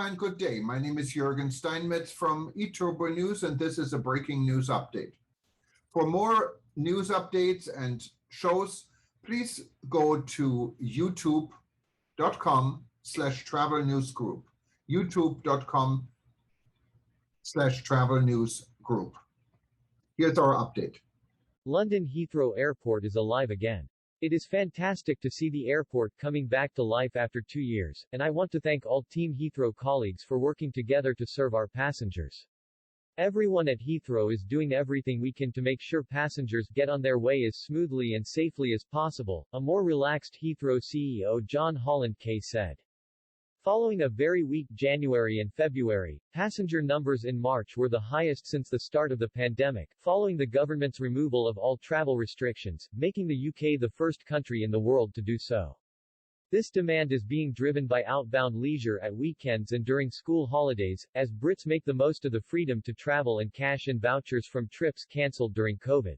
and good day. My name is Jürgen Steinmetz from eTurboNews, and this is a breaking news update. For more news updates and shows, please go to youtube.com/travel news group. youtube.com/travel news group. Here's our update. London Heathrow Airport is alive again. It is fantastic to see the airport coming back to life after 2 years, and I want to thank all Team Heathrow colleagues for working together to serve our passengers. Everyone at Heathrow is doing everything we can to make sure passengers get on their way as smoothly and safely as possible, a more relaxed Heathrow CEO John Holland K said. Following a very weak January and February, passenger numbers in March were the highest since the start of the pandemic, following the government's removal of all travel restrictions, making the UK the first country in the world to do so. This demand is being driven by outbound leisure at weekends and during school holidays, as Brits make the most of the freedom to travel and cash in vouchers from trips cancelled during COVID.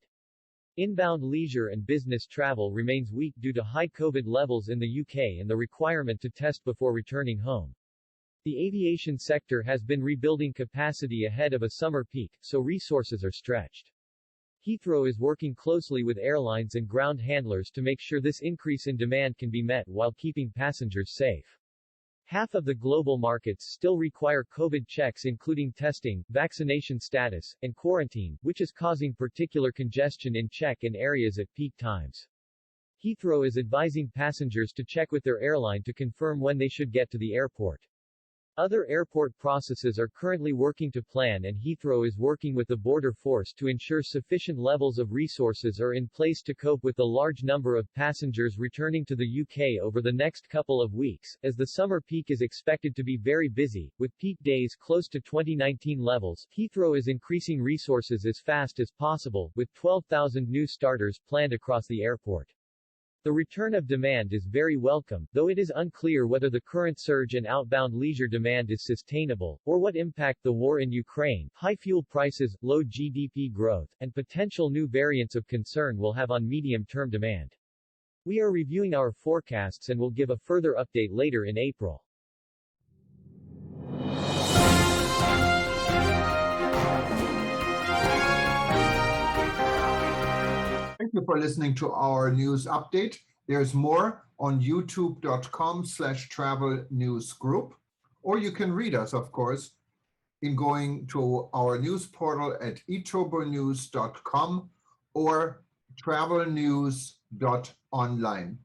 Inbound leisure and business travel remains weak due to high COVID levels in the UK and the requirement to test before returning home. The aviation sector has been rebuilding capacity ahead of a summer peak, so resources are stretched. Heathrow is working closely with airlines and ground handlers to make sure this increase in demand can be met while keeping passengers safe. Half of the global markets still require COVID checks including testing, vaccination status, and quarantine, which is causing particular congestion in check-in areas at peak times. Heathrow is advising passengers to check with their airline to confirm when they should get to the airport. Other airport processes are currently working to plan, and Heathrow is working with the border force to ensure sufficient levels of resources are in place to cope with the large number of passengers returning to the UK over the next couple of weeks, as the summer peak is expected to be very busy, with peak days close to 2019 levels. Heathrow is increasing resources as fast as possible, with 12,000 new starters planned across the airport. The return of demand is very welcome, though it is unclear whether the current surge in outbound leisure demand is sustainable, or what impact the war in Ukraine, high fuel prices, low GDP growth, and potential new variants of concern will have on medium-term demand. We are reviewing our forecasts and will give a further update later in April. Thank you for listening to our news update. There's more on youtube.com/travel news group, or you can read us, of course, in going to our news portal at eTurboNews.com or travelnews.online.